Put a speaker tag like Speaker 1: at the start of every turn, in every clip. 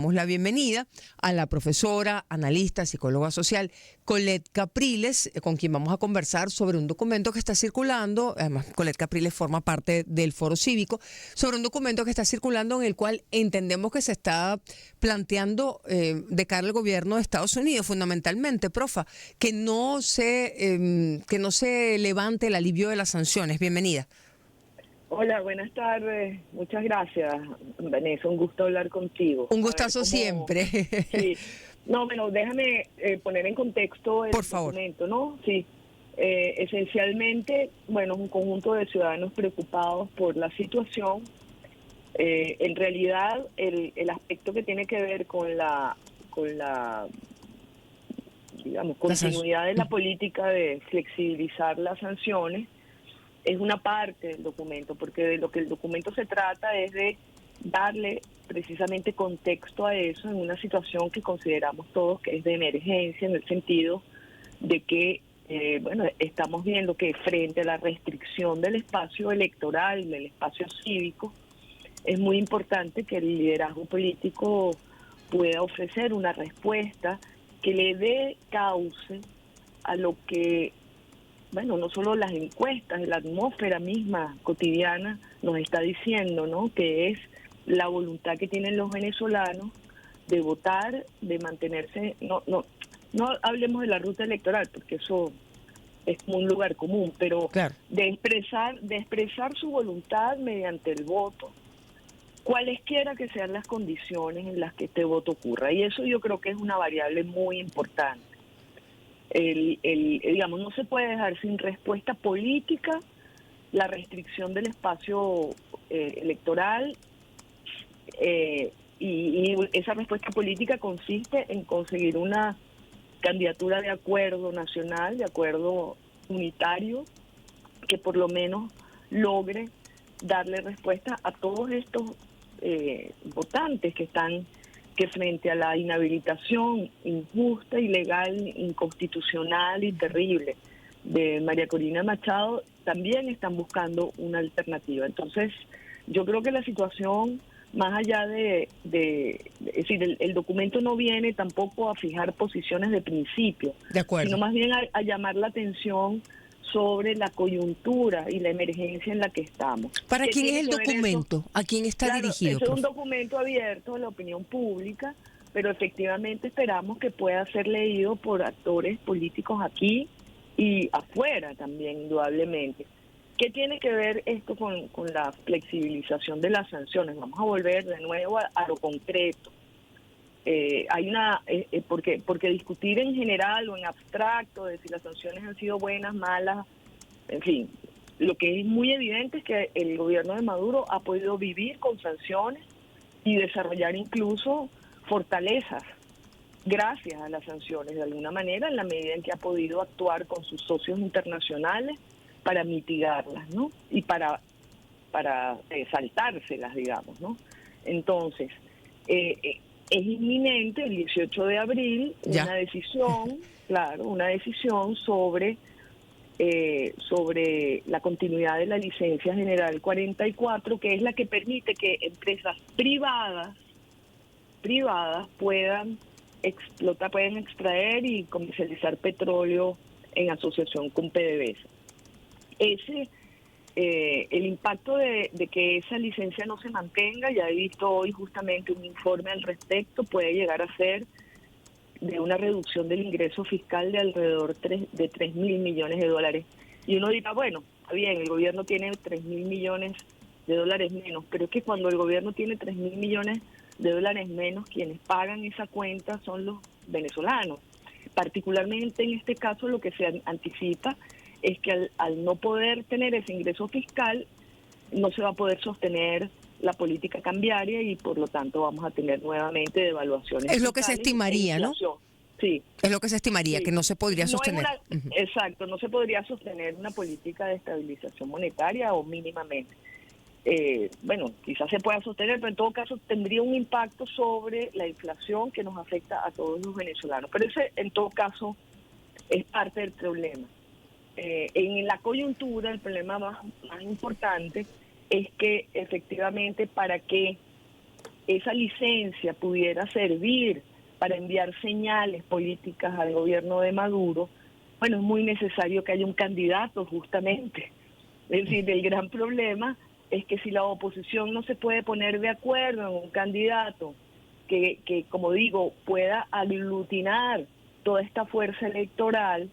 Speaker 1: Damos la bienvenida a la profesora, analista, psicóloga social Colette Capriles, con quien vamos a conversar sobre un documento que está circulando. Además, Colette Capriles forma parte del Foro Cívico, sobre un documento que está circulando en el cual entendemos que se está planteando de cara al gobierno de Estados Unidos, fundamentalmente, profa, que no se levante el alivio de las sanciones. Bienvenida.
Speaker 2: Hola, buenas tardes. Muchas gracias, Vanessa. Un gusto hablar contigo.
Speaker 1: Un gustazo siempre.
Speaker 2: Sí. No, bueno, déjame poner en contexto el
Speaker 1: Por favor.
Speaker 2: documento, ¿no? Sí. Esencialmente, bueno, un conjunto de ciudadanos preocupados por la situación. En realidad, el aspecto que tiene que ver con la digamos, continuidad de la política de flexibilizar las sanciones es una parte del documento, porque de lo que el documento se trata es de darle precisamente contexto a eso en una situación que consideramos todos que es de emergencia, en el sentido de que, bueno, estamos viendo que frente a la restricción del espacio electoral, del espacio cívico, es muy importante que el liderazgo político pueda ofrecer una respuesta que le dé cauce a lo que, bueno, no solo las encuestas, la atmósfera misma cotidiana nos está diciendo, ¿no? Que es la voluntad que tienen los venezolanos de votar, de mantenerse, no hablemos de la ruta electoral, porque eso es como un lugar común, pero
Speaker 1: Claro,
Speaker 2: de expresar su voluntad mediante el voto, cualesquiera que sean las condiciones en las que este voto ocurra. Y eso yo creo que es una variable muy importante. Digamos, no se puede dejar sin respuesta política la restricción del espacio electoral, y esa respuesta política consiste en conseguir una candidatura de acuerdo nacional, de acuerdo unitario, que por lo menos logre darle respuesta a todos estos votantes que frente a la inhabilitación injusta, ilegal, inconstitucional y terrible de María Corina Machado, también están buscando una alternativa. Entonces, yo creo que la situación, más allá es decir, el documento no viene tampoco a fijar posiciones de principio,
Speaker 1: de acuerdo.
Speaker 2: sino más bien a llamar la atención sobre la coyuntura y la emergencia en la que estamos.
Speaker 1: ¿Para quién es el documento? ¿A quién está
Speaker 2: Claro,
Speaker 1: dirigido?
Speaker 2: eso es un documento abierto a la opinión pública, pero efectivamente esperamos que pueda ser leído por actores políticos aquí y afuera también, indudablemente. ¿Qué tiene que ver esto con la flexibilización de las sanciones? Vamos a volver de nuevo a lo concreto. Porque discutir en general o en abstracto de si las sanciones han sido buenas, malas, en fin, lo que es muy evidente es que el gobierno de Maduro ha podido vivir con sanciones y desarrollar incluso fortalezas gracias a las sanciones, de alguna manera, en la medida en que ha podido actuar con sus socios internacionales para mitigarlas, ¿no? Y para saltárselas, digamos, ¿no? Entonces, es inminente el 18 de abril una decisión sobre la continuidad de la licencia general 44, que es la que permite que empresas privadas puedan extraer y comercializar petróleo en asociación con PDVSA. El impacto de que esa licencia no se mantenga, ya he visto hoy justamente un informe al respecto, puede llegar a ser de una reducción del ingreso fiscal de alrededor de 3.000 millones de dólares. Y uno dirá, bueno, está bien, el gobierno tiene 3.000 millones de dólares menos, pero es que cuando el gobierno tiene 3.000 millones de dólares menos, quienes pagan esa cuenta son los venezolanos. Particularmente en este caso lo que se anticipa es que al no poder tener ese ingreso fiscal, no se va a poder sostener la política cambiaria y por lo tanto vamos a tener nuevamente devaluaciones.
Speaker 1: Es lo que se estimaría, ¿no?
Speaker 2: Sí.
Speaker 1: Es lo que se estimaría, sí, que no se podría sostener.
Speaker 2: Exacto, no se podría sostener una política de estabilización monetaria o mínimamente. Bueno, quizás se pueda sostener, pero en todo caso tendría un impacto sobre la inflación que nos afecta a todos los venezolanos. Pero ese, en todo caso, es parte del problema. En la coyuntura, el problema más importante es que efectivamente para que esa licencia pudiera servir para enviar señales políticas al gobierno de Maduro, bueno, es muy necesario que haya un candidato justamente. Es decir, el gran problema es que si la oposición no se puede poner de acuerdo en un candidato que como digo, pueda aglutinar toda esta fuerza electoral,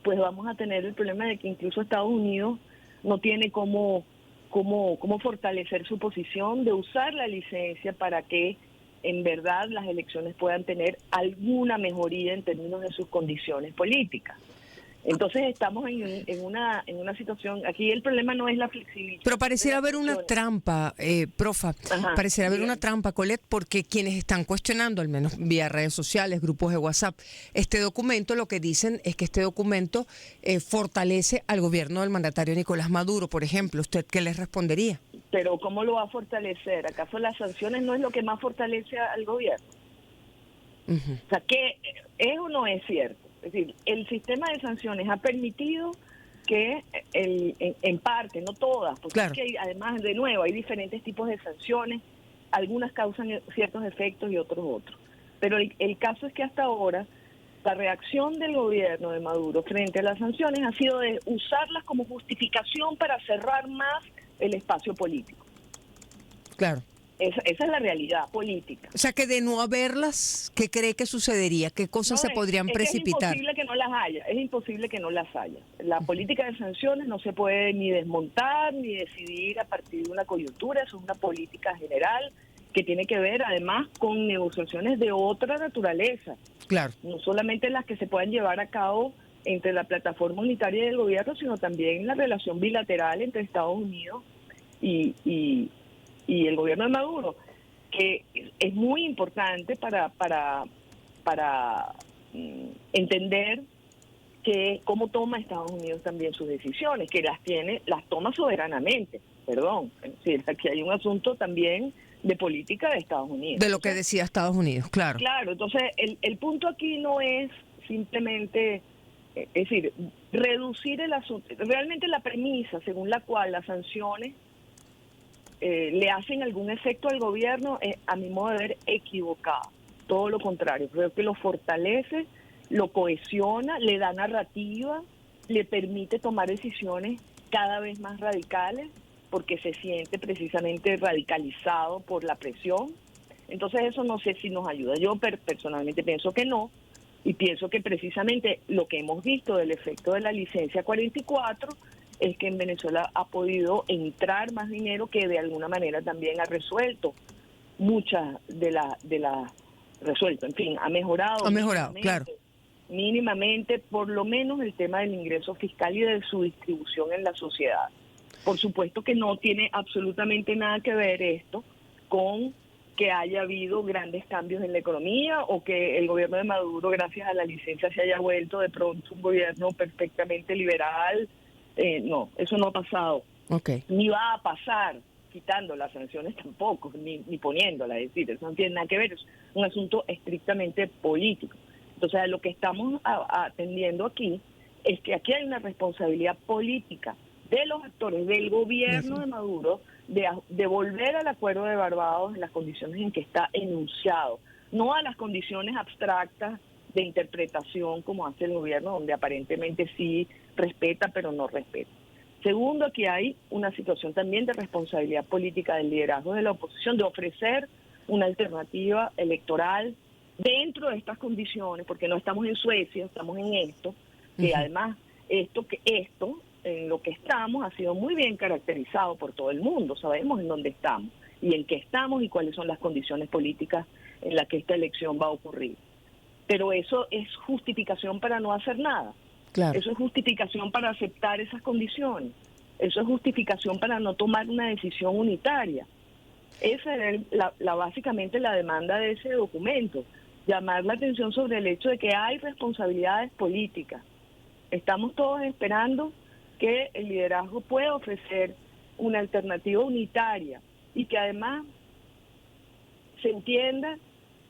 Speaker 2: pues vamos a tener el problema de que incluso Estados Unidos no tiene cómo fortalecer su posición de usar la licencia para que en verdad las elecciones puedan tener alguna mejoría en términos de sus condiciones políticas. Entonces estamos en una situación, aquí el problema no es la flexibilidad.
Speaker 1: Pero pareciera haber una trampa, profa, pareciera haber una trampa, Colette, porque quienes están cuestionando, al menos vía redes sociales, grupos de WhatsApp, este documento, lo que dicen es que este documento fortalece al gobierno del mandatario Nicolás Maduro, por ejemplo. ¿Usted qué les respondería?
Speaker 2: Pero ¿cómo lo va a fortalecer? ¿Acaso las sanciones no es lo que más fortalece al gobierno? O sea, ¿qué es o no es cierto? Es decir, el sistema de sanciones ha permitido que, en parte, no todas, porque es que además, de nuevo, hay diferentes tipos de sanciones, algunas causan ciertos efectos y otros. Pero el caso es que hasta ahora la reacción del gobierno de Maduro frente a las sanciones ha sido de usarlas como justificación para cerrar más el espacio político.
Speaker 1: Claro.
Speaker 2: Esa es la realidad política.
Speaker 1: O sea, que de no haberlas, ¿qué cree que sucedería? ¿Qué cosas se podrían precipitar?
Speaker 2: Es imposible que no las haya, es imposible que no las haya. La política de sanciones no se puede ni desmontar ni decidir a partir de una coyuntura, eso es una política general que tiene que ver además con negociaciones de otra naturaleza.
Speaker 1: Claro.
Speaker 2: No solamente las que se puedan llevar a cabo entre la plataforma unitaria del gobierno, sino también la relación bilateral entre Estados Unidos y el gobierno de Maduro, que es muy importante para entender que cómo toma Estados Unidos también sus decisiones, que las toma soberanamente, es decir, aquí hay un asunto también de política de Estados Unidos.
Speaker 1: De lo que decía Estados Unidos, claro.
Speaker 2: Claro, entonces el punto aquí no es simplemente, es decir, reducir el asunto. Realmente la premisa según la cual las sanciones le hacen algún efecto al gobierno es, a mi modo de ver, equivocado. Todo lo contrario, creo que lo fortalece, lo cohesiona, le da narrativa, le permite tomar decisiones cada vez más radicales, porque se siente precisamente radicalizado por la presión. Entonces eso no sé si nos ayuda. Yo personalmente pienso que no, y pienso que precisamente lo que hemos visto del efecto de la licencia 44 es que en Venezuela ha podido entrar más dinero que de alguna manera también ha resuelto muchas de las resuelto, en fin, ha mejorado
Speaker 1: claro,
Speaker 2: mínimamente por lo menos el tema del ingreso fiscal y de su distribución en la sociedad. Por supuesto que no tiene absolutamente nada que ver esto con que haya habido grandes cambios en la economía o que el gobierno de Maduro, gracias a la licencia, se haya vuelto de pronto un gobierno perfectamente liberal. No, eso no ha pasado. Ni va a pasar quitando las sanciones tampoco, ni poniéndolas. Es decir, eso no tiene nada que ver, es un asunto estrictamente político. Entonces, a lo que estamos atendiendo aquí es que aquí hay una responsabilidad política de los actores del gobierno de Maduro de volver al acuerdo de Barbados en las condiciones en que está enunciado, no a las condiciones abstractas de interpretación como hace el gobierno, donde aparentemente sí respeta, pero no respeta. Segundo, aquí hay una situación también de responsabilidad política del liderazgo de la oposición, de ofrecer una alternativa electoral dentro de estas condiciones, porque no estamos en Suecia, estamos en esto, que además esto en lo que estamos ha sido muy bien caracterizado por todo el mundo, sabemos en dónde estamos y en qué estamos y cuáles son las condiciones políticas en las que esta elección va a ocurrir. Pero eso es justificación para no hacer nada.
Speaker 1: Claro.
Speaker 2: Eso es justificación para aceptar esas condiciones. Eso es justificación para no tomar una decisión unitaria. Esa es básicamente la demanda de ese documento. Llamar la atención sobre el hecho de que hay responsabilidades políticas. Estamos todos esperando que el liderazgo pueda ofrecer una alternativa unitaria y que además se entienda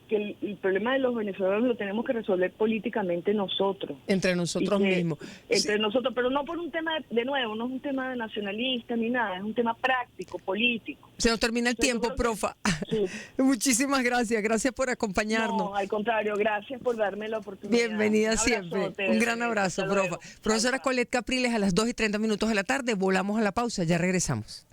Speaker 2: que el problema de los venezolanos lo tenemos que resolver políticamente nosotros.
Speaker 1: Entre nosotros mismos.
Speaker 2: Entre nosotros, pero no por un tema, de nuevo, no es un tema nacionalista ni nada, es un tema práctico, político.
Speaker 1: Se nos termina el tiempo, profa. Sí. Muchísimas gracias por acompañarnos.
Speaker 2: No, al contrario, gracias por darme la oportunidad.
Speaker 1: Bienvenida siempre. Un gran abrazo, profa. Profesora Colette Capriles, a las 2:30 de la tarde, volamos a la pausa, ya regresamos.